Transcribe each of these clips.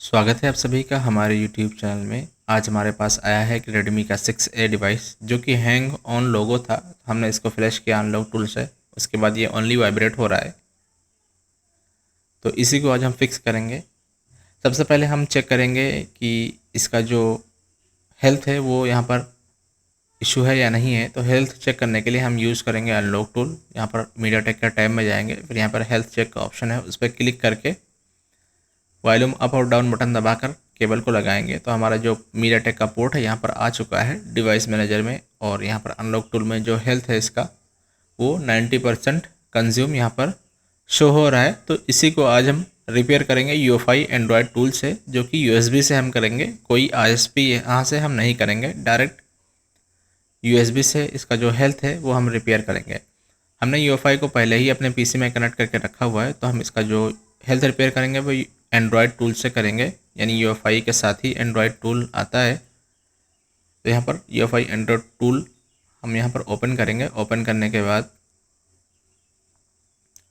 स्वागत है आप सभी का हमारे YouTube चैनल में। आज हमारे पास आया है कि Redmi का 6A डिवाइस जो कि हैंग ऑन लोगो था। हमने इसको फ्लैश किया अनलॉक टूल से, उसके बाद ये ओनली वाइब्रेट हो रहा है, तो इसी को आज हम फिक्स करेंगे। सबसे पहले हम चेक करेंगे कि इसका जो हेल्थ है वो यहाँ पर इशू है या नहीं है। तो हेल्थ चेक करने के लिए हम यूज़ करेंगे अनलॉक टूल। यहाँ पर मीडियाटेक का टैब में जाएंगे, फिर यहाँ पर हेल्थ चेक का ऑप्शन है, उस पर क्लिक करके वॉल्यूम अप और डाउन बटन दबाकर केबल को लगाएंगे तो हमारा जो मीडियाटेक का पोर्ट है यहाँ पर आ चुका है डिवाइस मैनेजर में। और यहाँ पर अनलॉक टूल में जो हेल्थ है इसका वो 90% कंज्यूम यहाँ पर शो हो रहा है। तो इसी को आज हम रिपेयर करेंगे UEFI एंड्रॉयड टूल से, जो कि USB से हम करेंगे। कोई ISP यहाँ से हम नहीं करेंगे, डायरेक्ट USB से इसका जो हेल्थ है वो हम रिपेयर करेंगे। हमने UEFI को पहले ही अपने PC में कनेक्ट करके रखा हुआ है, तो हम इसका जो हेल्थ रिपेयर करेंगे वो एंड्रॉयड टूल से करेंगे, यानी UEFI के साथ ही एंड्रॉयड टूल आता है। तो यहाँ पर UEFI एंड्रॉयड टूल हम यहाँ पर ओपन करेंगे। ओपन करने के बाद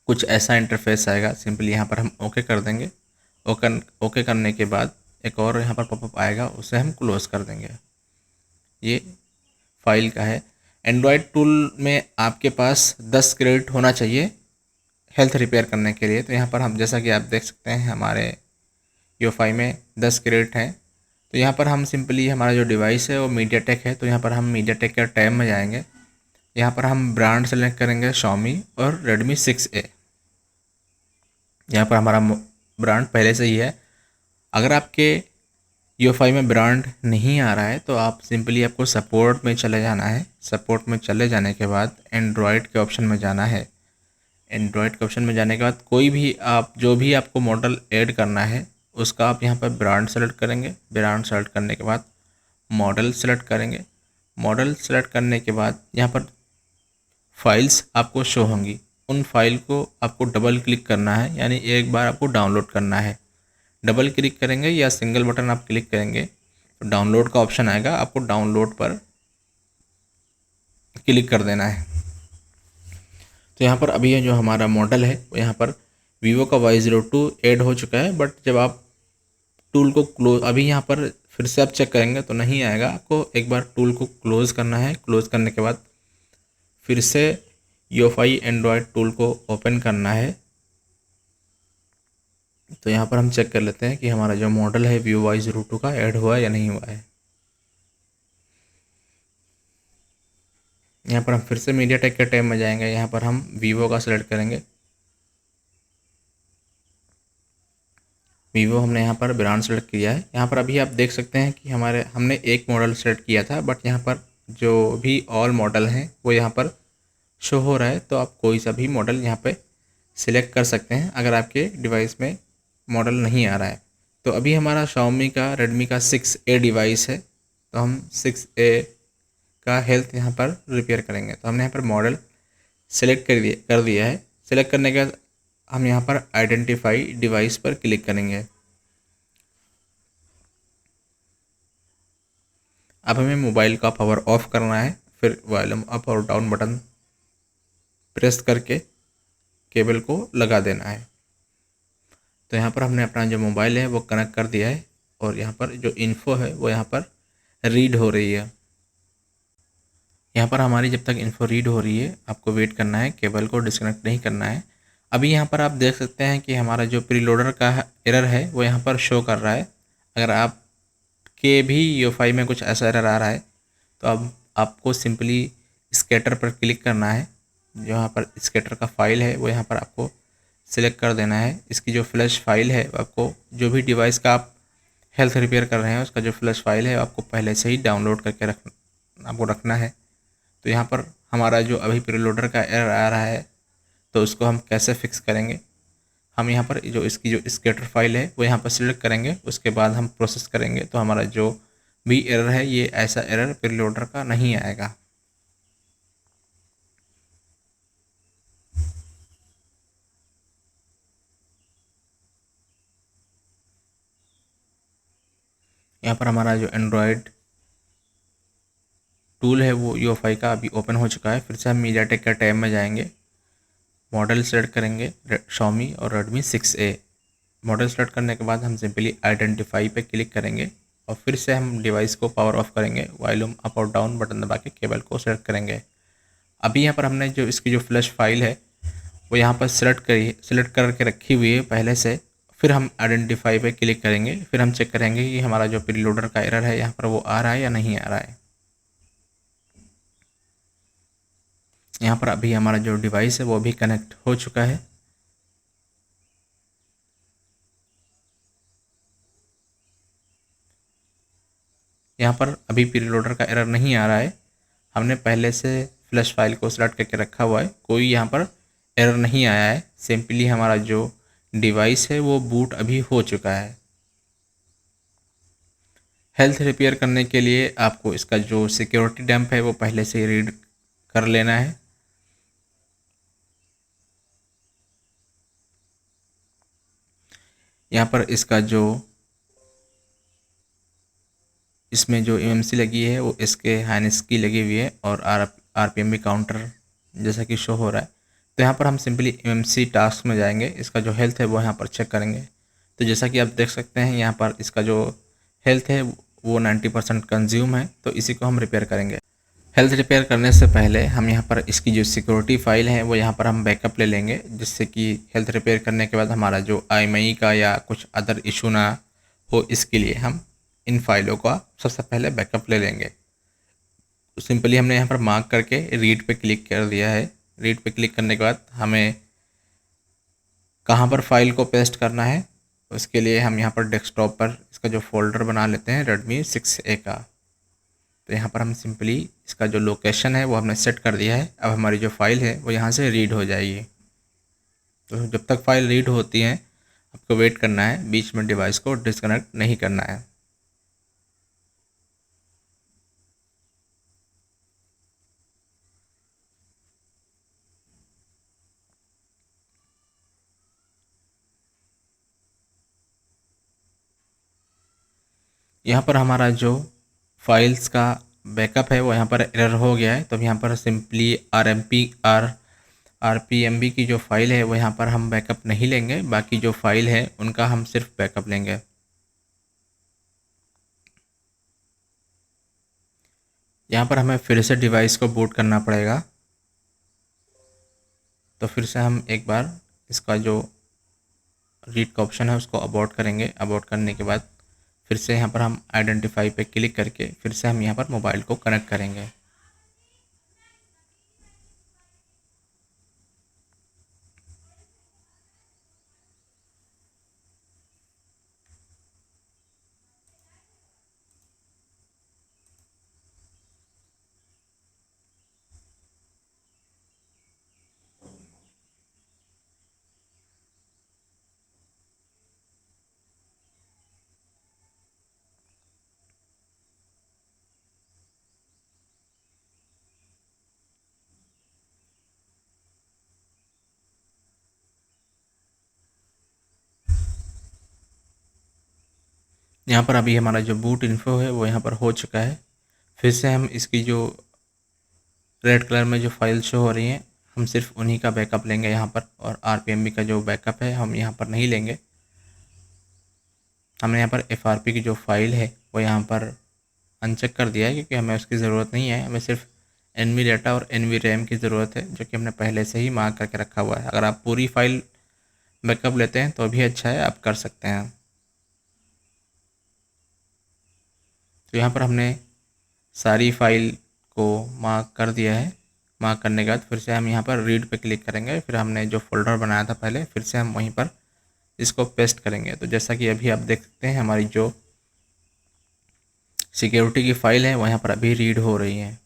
कुछ ऐसा इंटरफेस आएगा। सिंपली यहाँ पर हम ओके कर देंगे। ओके करने के बाद एक और यहाँ पर पॉपअप आएगा, उसे हम क्लोज़ कर देंगे। ये फाइल का है। एंड्रॉयड टूल में आपके पास 10 क्रेडिट होना चाहिए हेल्थ रिपेयर करने के लिए। तो यहाँ पर हम, जैसा कि आप देख सकते हैं, हमारे UEFI में 10 क्रेडिट हैं। तो यहाँ पर हम सिंपली, हमारा जो डिवाइस है वो मीडियाटेक है, तो यहाँ पर हम मीडियाटेक के टैब में जाएंगे। यहाँ पर हम ब्रांड सेलेक्ट करेंगे Xiaomi और Redmi 6A। यहाँ पर हमारा ब्रांड पहले से ही है। अगर आपके UEFI में ब्रांड नहीं आ रहा है तो आप सिंपली, आपको सपोर्ट में चले जाना है। सपोर्ट में चले जाने के बाद एंड्रॉयड के ऑप्शन में जाना है। एंड्रॉयड के ऑप्शन में जाने के बाद कोई भी आप, जो भी आपको मॉडल ऐड करना है उसका आप यहाँ पर ब्रांड सेलेक्ट करेंगे। ब्रांड सेलेक्ट करने के बाद मॉडल सेलेक्ट करेंगे। मॉडल सेलेक्ट करने के बाद यहाँ पर फाइल्स आपको शो होंगी। उन फाइल को आपको डबल क्लिक करना है, यानी एक बार आपको डाउनलोड करना है। डबल क्लिक करेंगे या सिंगल बटन आप क्लिक करेंगे तो डाउनलोड का ऑप्शन आएगा, आपको डाउनलोड पर क्लिक कर देना है। तो यहाँ पर अभी ये जो हमारा मॉडल है वो यहाँ पर Vivo का Y02 ऐड हो चुका है, बट जब आप टूल को क्लोज, अभी यहाँ पर फिर से आप चेक करेंगे तो नहीं आएगा। आपको एक बार टूल को क्लोज़ करना है। क्लोज़ करने के बाद फिर से UEFI एंड्रॉयड टूल को ओपन करना है। तो यहाँ पर हम चेक कर लेते हैं कि हमारा जो मॉडल है Vivo Y02 का ऐड हुआ है या नहीं हुआ है। यहाँ पर हम फिर से मीडियाटेक के टैब में जाएंगे। यहाँ पर हम Vivo का सेलेक्ट करेंगे। Vivo हमने यहाँ पर ब्रांड सेलेक्ट किया है। यहाँ पर अभी आप देख सकते हैं कि हमने एक मॉडल सेलेक्ट किया था, बट यहाँ पर जो भी ऑल मॉडल हैं वो यहाँ पर शो हो रहा है। तो आप कोई सा भी मॉडल यहाँ पे सिलेक्ट कर सकते हैं अगर आपके डिवाइस में मॉडल नहीं आ रहा है। तो अभी हमारा Xiaomi का Redmi का 6A डिवाइस है, तो हम 6A का हेल्थ यहाँ पर रिपेयर करेंगे। तो हमने यहाँ पर मॉडल सेलेक्ट कर दिया है। सेलेक्ट करने के बाद हम यहाँ पर आइडेंटिफाई डिवाइस पर क्लिक करेंगे। अब हमें मोबाइल का पावर ऑफ करना है, फिर वॉल्यूम अप और डाउन बटन प्रेस करके केबल को लगा देना है। तो यहाँ पर हमने अपना जो मोबाइल है वो कनेक्ट कर दिया है और यहाँ पर जो इन्फो है वो यहाँ पर रीड हो रही है। यहाँ पर हमारी जब तक इन्फो रीड हो रही है आपको वेट करना है, केबल को डिस्कनेक्ट नहीं करना है। अभी यहाँ पर आप देख सकते हैं कि हमारा जो प्रीलोडर का एरर है वो यहाँ पर शो कर रहा है। अगर आपके भी UEFI में कुछ ऐसा एरर आ रहा है तो अब आपको सिंपली स्केटर पर क्लिक करना है। जो यहाँ पर स्केटर का फाइल है वो यहाँ पर आपको सिलेक्ट कर देना है। इसकी जो फ्लैश फाइल है आपको, जो भी डिवाइस का आप हेल्थ रिपेयर कर रहे हैं उसका जो फ्लैश फाइल है आपको पहले से ही डाउनलोड करके आपको रखना है। तो यहाँ पर हमारा जो अभी प्रीलोडर का एरर आ रहा है तो उसको हम कैसे फिक्स करेंगे, हम यहाँ पर जो इसकी जो स्केटर फाइल है वो यहाँ पर सिलेक्ट करेंगे। उसके बाद हम प्रोसेस करेंगे तो हमारा जो भी एरर है ये ऐसा एरर प्रीलोडर का नहीं आएगा। यहाँ पर हमारा जो एंड्रॉयड टूल है वो UEFI का अभी ओपन हो चुका है। फिर से हम मीडियाटेक का टैब में जाएंगे, मॉडल सेलेक्ट करेंगे Xiaomi और Redmi 6A। मॉडल सेलेक्ट करने के बाद हम सिंपली आइडेंटिफाई पे क्लिक करेंगे और फिर से हम डिवाइस को पावर ऑफ करेंगे वाइल हम अप और डाउन बटन दबा के केबल को सेलेक्ट करेंगे। अभी यहाँ पर हमने जो इसकी जो फ्लैश फाइल है वो यहाँ पर सेलेक्ट करके रखी हुई है पहले से। फिर हम आइडेंटिफाई पे क्लिक करेंगे, फिर हम चेक करेंगे कि हमारा जो प्रीलोडर का एरर है यहाँ पर वो आ रहा है या नहीं आ रहा है। यहाँ पर अभी हमारा जो डिवाइस है वो भी कनेक्ट हो चुका है। यहाँ पर अभी प्रीलोडर का एरर नहीं आ रहा है। हमने पहले से फ्लैश फाइल को सेलेक्ट करके रखा हुआ है, कोई यहाँ पर एरर नहीं आया है। सिंपली हमारा जो डिवाइस है वो बूट अभी हो चुका है। हेल्थ रिपेयर करने के लिए आपको इसका जो सिक्योरिटी डंप है वो पहले से ही रीड कर लेना है। यहाँ पर इसका जो इसमें जो एमएमसी लगी है वो इसके हाइनेस की लगी हुई है और आरपीएम भी काउंटर जैसा कि शो हो रहा है। तो यहाँ पर हम सिंपली एमएमसी टास्क में जाएंगे, इसका जो हेल्थ है वो यहाँ पर चेक करेंगे। तो जैसा कि आप देख सकते हैं यहाँ पर इसका जो हेल्थ है वो 90% कंज्यूम है, तो इसी को हम रिपेयर करेंगे। हेल्थ रिपेयर करने से पहले हम यहाँ पर इसकी जो सिक्योरिटी फाइल है वो यहाँ पर हम बैकअप ले लेंगे, जिससे कि हेल्थ रिपेयर करने के बाद हमारा जो IMEI का या कुछ अदर इशू ना हो, इसके लिए हम इन फाइलों का सबसे पहले बैकअप ले लेंगे। तो सिंपली हमने यहाँ पर मार्क करके रीड पे क्लिक कर दिया है। रीड पे क्लिक करने के बाद हमें कहाँ पर फाइल को पेस्ट करना है, उसके लिए हम यहाँ पर डेस्कटॉप पर इसका जो फोल्डर बना लेते हैं Redmi 6A का। तो यहाँ पर हम सिंपली इसका जो लोकेशन है वो हमने सेट कर दिया है। अब हमारी जो फाइल है वो यहाँ से रीड हो जाएगी। तो जब तक फाइल रीड होती है आपको वेट करना है, बीच में डिवाइस को डिस्कनेक्ट नहीं करना है। यहाँ पर हमारा जो फाइल्स का बैकअप है वो यहाँ पर एरर हो गया है, तो यहाँ पर सिंपली आरपीएमबी की जो फाइल है वो यहाँ पर हम बैकअप नहीं लेंगे, बाकी जो फाइल है उनका हम सिर्फ बैकअप लेंगे। यहाँ पर हमें फिर से डिवाइस को बूट करना पड़ेगा। तो फिर से हम एक बार इसका जो रीड का ऑप्शन है उसको अबॉर्ट करेंगे। अबॉर्ट करने के बाद फिर से यहाँ पर हम आइडेंटिफाई पे क्लिक करके फिर से हम यहाँ पर मोबाइल को कनेक्ट करेंगे। यहाँ पर अभी हमारा जो बूट इन्फो है वो यहाँ पर हो चुका है। फिर से हम इसकी जो रेड कलर में जो फाइल शो हो रही हैं हम सिर्फ उन्हीं का बैकअप लेंगे यहाँ पर, और आरपीएमबी का जो बैकअप है हम यहाँ पर नहीं लेंगे। हमने यहाँ पर एफआरपी की जो फाइल है वो यहाँ पर अनचेक कर दिया है, क्योंकि हमें उसकी ज़रूरत नहीं है। हमें सिर्फ एनवी डाटा और एनवी रैम की ज़रूरत है, जो कि हमने पहले से ही मार्क करके रखा हुआ है। अगर आप पूरी फाइल बैकअप लेते हैं तो भी अच्छा है, आप कर सकते हैं। तो यहाँ पर हमने सारी फाइल को मार्क कर दिया है। मार्क करने के बाद फिर से हम यहाँ पर रीड पे क्लिक करेंगे, फिर हमने जो फोल्डर बनाया था पहले फिर से हम वहीं पर इसको पेस्ट करेंगे। तो जैसा कि अभी आप देख सकते हैं हमारी जो सिक्योरिटी की फ़ाइल है वो यहाँ पर अभी रीड हो रही है।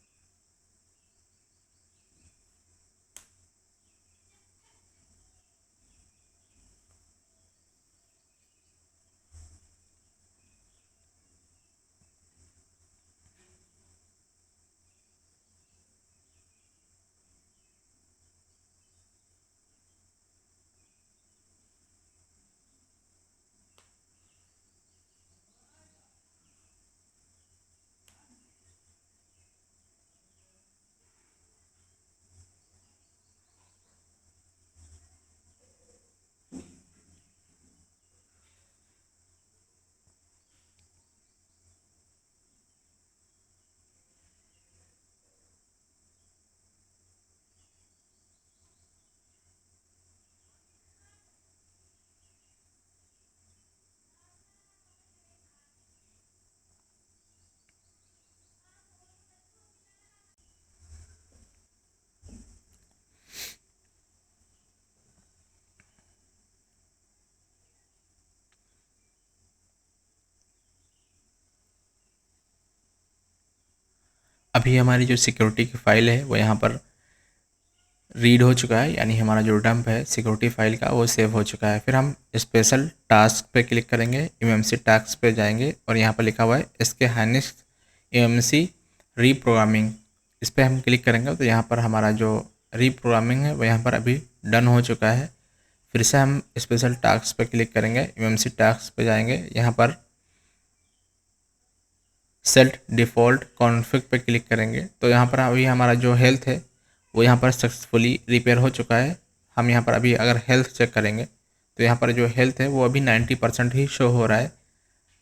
अभी हमारी जो सिक्योरिटी की फ़ाइल है वो यहाँ पर रीड हो चुका है, यानी हमारा जो डंप है सिक्योरिटी फाइल का वो सेव हो चुका है। फिर हम स्पेशल टास्क पे क्लिक करेंगे, एमएमसी टास्क पे जाएंगे और यहाँ पर लिखा हुआ है इसके हाइनेस्ट एमएमसी रीप्रोग्रामिंग, इस पर हम क्लिक करेंगे तो यहाँ पर हमारा जो रीप्रोग्रामिंग है वो यहाँ पर अभी डन हो चुका है। फिर से हम स्पेशल टास्क पे क्लिक करेंगे, एमएमसी टास्क पे जाएंगे, यहाँ पर सेट डिफ़ॉल्ट कॉन्फ़िग पे क्लिक करेंगे तो यहाँ पर अभी हमारा जो हेल्थ है वो यहाँ पर सक्सेसफुली रिपेयर हो चुका है। हम यहाँ पर अभी अगर हेल्थ चेक करेंगे तो यहाँ पर जो हेल्थ है वो अभी 90% ही शो हो रहा है।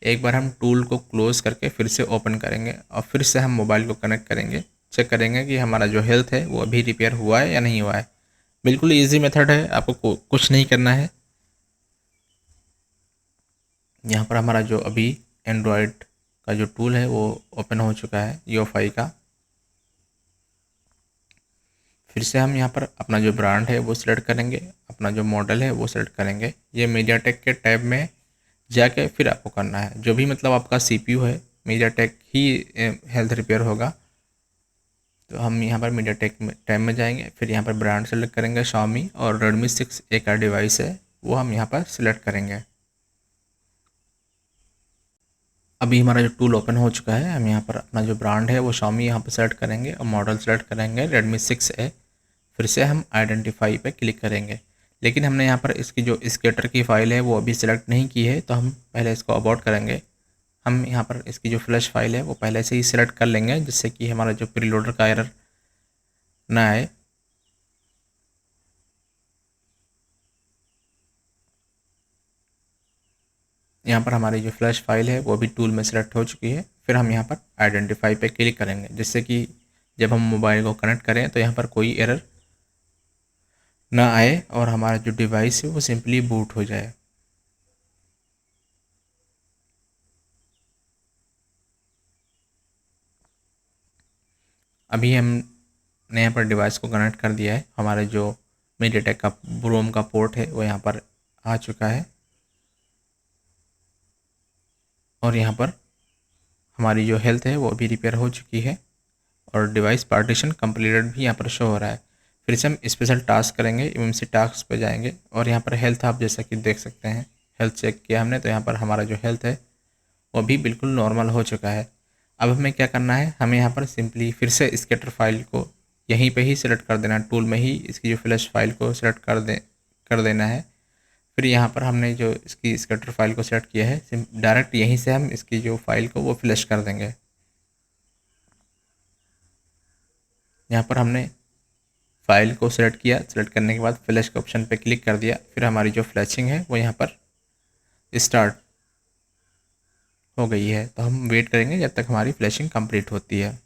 एक बार हम टूल को क्लोज़ करके फिर से ओपन करेंगे और फिर से हम मोबाइल को कनेक्ट करेंगे, चेक करेंगे कि हमारा जो हेल्थ है वो अभी रिपेयर हुआ है या नहीं हुआ है। बिल्कुल ईजी मेथड है, आपको कुछ नहीं करना है। यहाँ पर हमारा जो अभी एंड्रॉयड का जो टूल है वो ओपन हो चुका है यूएफआई का। फिर से हम यहाँ पर अपना जो ब्रांड है वो सिलेक्ट करेंगे, अपना जो मॉडल है वो सिलेक्ट करेंगे। ये मीडियाटेक के टैब में जाके फिर आपको करना है, जो भी मतलब आपका सीपीयू है मीडियाटेक ही हेल्थ रिपेयर होगा। तो हम यहाँ पर मीडियाटेक टैब में जाएंगे, फिर यहाँ पर ब्रांड सेलेक्ट करेंगे Xiaomi और Redmi 6A का डिवाइस है वो हम यहाँ पर सिलेक्ट करेंगे। अभी हमारा जो टूल ओपन हो चुका है, हम यहाँ पर अपना जो ब्रांड है वो Xiaomi यहाँ पर सेलेक्ट करेंगे और मॉडल सेलेक्ट करेंगे Redmi 6A। फिर से हम आइडेंटिफाई पे क्लिक करेंगे, लेकिन हमने यहाँ पर इसकी जो स्केटर की फ़ाइल है वो अभी सेलेक्ट नहीं की है तो हम पहले इसको अबॉर्ट करेंगे। हम यहाँ पर इसकी जो फ्लैश फाइल है वो पहले से ही सिलेक्ट कर लेंगे जिससे कि हमारा जो प्रीलोडर का एरर ना आए। यहाँ पर हमारी जो फ्लैश फाइल है वो भी टूल में सेलेक्ट हो चुकी है। फिर हम यहाँ पर आइडेंटिफाई पे क्लिक करेंगे जिससे कि जब हम मोबाइल को कनेक्ट करें तो यहाँ पर कोई एरर ना आए और हमारा जो डिवाइस है वो सिंपली बूट हो जाए। अभी हमने यहाँ पर डिवाइस को कनेक्ट कर दिया है, हमारे जो मीडियाटेक का ब्रोम का पोर्ट है वो यहाँ पर आ चुका है और यहाँ पर हमारी जो हेल्थ है वो भी रिपेयर हो चुकी है और डिवाइस पार्टीशन कंप्लीटेड भी यहाँ पर शो हो रहा है। फिर से हम स्पेशल टास्क करेंगे, एमएमसी टास्क पे जाएंगे और यहाँ पर हेल्थ आप जैसा कि देख सकते हैं, हेल्थ चेक किया हमने तो यहाँ पर हमारा जो हेल्थ है वो भी बिल्कुल नॉर्मल हो चुका है। अब हमें क्या करना है, हमें यहाँ पर सिंपली फिर से स्केटर फाइल को यहीं पे ही सिलेक्ट कर देना है, टूल में ही इसकी जो फ्लैश फाइल को सिलेक्ट कर देना है। फिर यहाँ पर हमने जो इसकी स्केटर फाइल को सेलेक्ट किया है डायरेक्ट यहीं से हम इसकी जो फाइल को वो फ्लैश कर देंगे। यहाँ पर हमने फाइल को सिलेक्ट किया, सिलेक्ट करने के बाद फ्लैश के ऑप्शन पे क्लिक कर दिया, फिर हमारी जो फ्लैशिंग है वो यहाँ पर स्टार्ट हो गई है। तो हम वेट करेंगे जब तक हमारी फ्लैशिंग कंप्लीट होती है।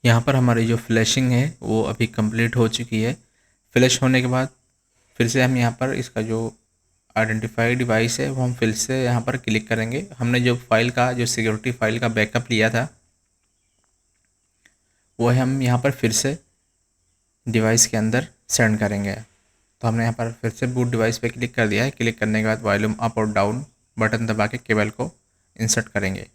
यहाँ पर हमारी जो फ्लैशिंग है वो अभी कंप्लीट हो चुकी है। फ्लैश होने के बाद फिर से हम यहाँ पर इसका जो आइडेंटिफाई डिवाइस है वो हम फिर से यहाँ पर क्लिक करेंगे। हमने जो फाइल का जो सिक्योरिटी फाइल का बैकअप लिया था वो हम यहाँ पर फिर से डिवाइस के अंदर सेंड करेंगे। तो हमने यहाँ पर फिर से बूट डिवाइस पे क्लिक कर दिया है। क्लिक करने के बाद वॉल्यूम अप और डाउन बटन दबा के केबल को इंसर्ट करेंगे।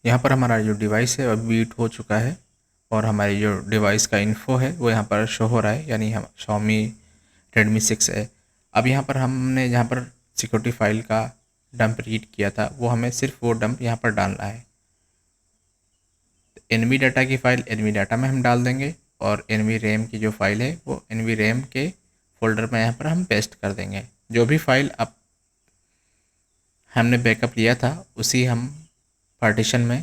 यहाँ पर हमारा जो डिवाइस है वो बीट हो चुका है और हमारी जो डिवाइस का इन्फो है वो यहाँ पर शो हो रहा है, यानी हम Xiaomi Redmi 6 है। अब यहाँ पर हमने जहाँ पर सिक्योरिटी फाइल का डंप रीड किया था वो हमें सिर्फ वो डंप यहाँ पर डालना है। एनवी डाटा की फ़ाइल एनवी डाटा में हम डाल देंगे और एनवी रैम की जो फाइल है वो एनवी रैम के फोल्डर में यहाँ पर हम पेस्ट कर देंगे। जो भी फाइल अब हमने बैकअप लिया था उसी हम पार्टीशन में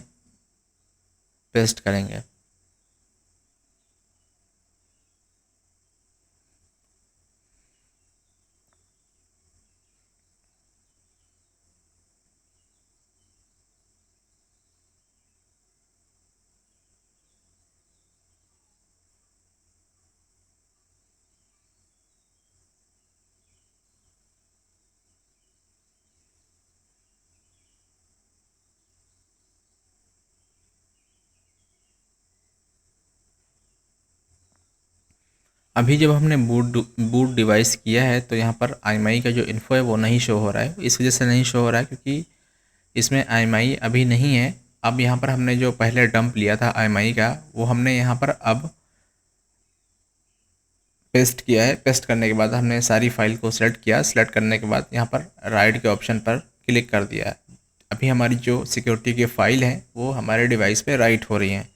पेस्ट करेंगे। अभी जब हमने बूट डिवाइस किया है तो यहाँ पर IMEI का जो इन्फो है वो नहीं शो हो रहा है। इस वजह से नहीं शो हो रहा है क्योंकि इसमें IMEI अभी नहीं है। अब यहाँ पर हमने जो पहले डंप लिया था IMEI का वो हमने यहाँ पर अब पेस्ट किया है। पेस्ट करने के बाद हमने सारी फाइल को सिलेक्ट किया। सिलेक्ट करने के बाद यहाँ पर राइट के ऑप्शन पर क्लिक कर दिया। अभी हमारी जो सिक्योरिटी की फ़ाइल है वो हमारे डिवाइस पे राइट हो रही हैं।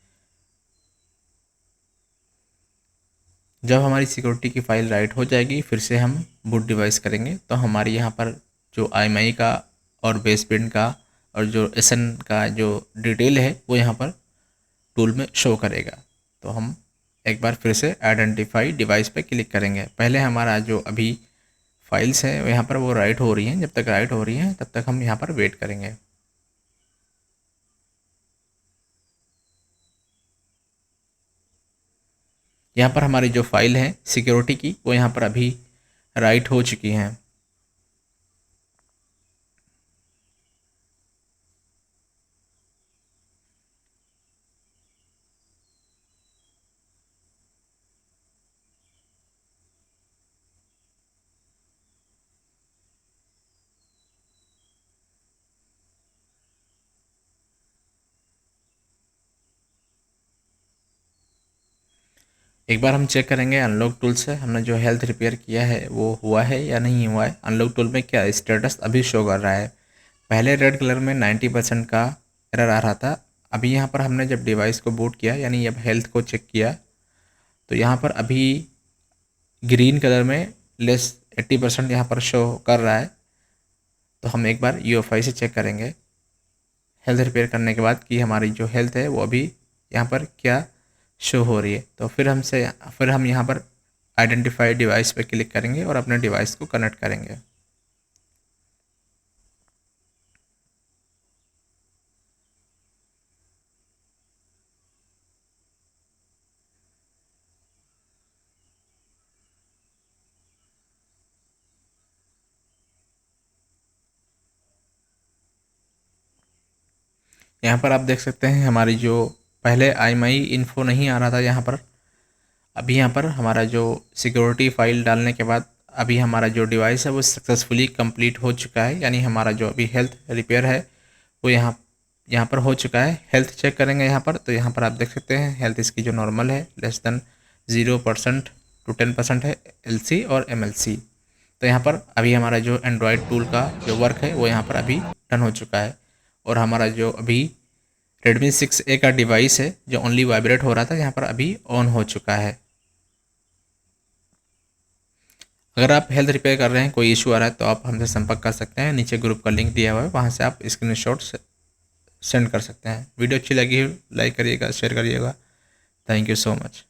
जब हमारी सिक्योरिटी की फ़ाइल राइट हो जाएगी फिर से हम बूट डिवाइस करेंगे तो हमारी यहाँ पर जो IMEI का और बेसबैंड का और जो SN का जो डिटेल है वो यहाँ पर टूल में शो करेगा। तो हम एक बार फिर से आइडेंटिफाई डिवाइस पे क्लिक करेंगे। पहले हमारा जो अभी फाइल्स है यहाँ पर वो राइट हो रही हैं। जब तक राइट हो रही हैं तब तक हम यहाँ पर वेट करेंगे। यहाँ पर हमारी जो फाइल है सिक्योरिटी की वो यहाँ पर अभी राइट हो चुकी हैं। एक बार हम चेक करेंगे अनलॉक टूल से हमने जो हेल्थ रिपेयर किया है वो हुआ है या नहीं हुआ है। अनलॉक टूल में क्या स्टेटस अभी शो कर रहा है। पहले रेड कलर में 90% का एरर आ रहा था। अभी यहाँ पर हमने जब डिवाइस को बूट किया यानी जब हेल्थ को चेक किया तो यहाँ पर अभी ग्रीन कलर में लेस 80% यहाँ पर शो कर रहा है। तो हम एक बार UEFI से चेक करेंगे हेल्थ रिपेयर करने के बाद कि हमारी जो हेल्थ है वो अभी यहाँ पर क्या शो हो रही है। तो फिर हम यहाँ पर आइडेंटिफाई डिवाइस पे क्लिक करेंगे और अपने डिवाइस को कनेक्ट करेंगे। यहाँ पर आप देख सकते हैं हमारी जो पहले IMEI इन्फो नहीं आ रहा था यहाँ पर। अभी यहाँ पर हमारा जो सिक्योरिटी फाइल डालने के बाद अभी हमारा जो डिवाइस है वो सक्सेसफुली कंप्लीट हो चुका है। यानी हमारा जो अभी हेल्थ रिपेयर है वो यहाँ पर हो चुका है। हेल्थ चेक करेंगे यहाँ पर तो यहाँ पर आप देख सकते हैं हेल्थ इसकी जो नॉर्मल है लेस देन 0% to 10% है LC और MLC। तो यहाँ पर अभी हमारा जो एंड्रॉयड टूल का जो वर्क है वो यहाँ पर अभी डन हो चुका है। और हमारा जो अभी Redmi 6A का डिवाइस है जो ओनली वाइब्रेट हो रहा था यहाँ पर अभी ऑन हो चुका है। अगर आप हेल्थ रिपेयर कर रहे हैं कोई इशू आ रहा है तो आप हमसे संपर्क कर सकते हैं। नीचे ग्रुप का लिंक दिया हुआ है वहाँ से आप स्क्रीनशॉट सेंड कर सकते हैं। वीडियो अच्छी लगी हो लाइक करिएगा शेयर करिएगा। Thank you so much.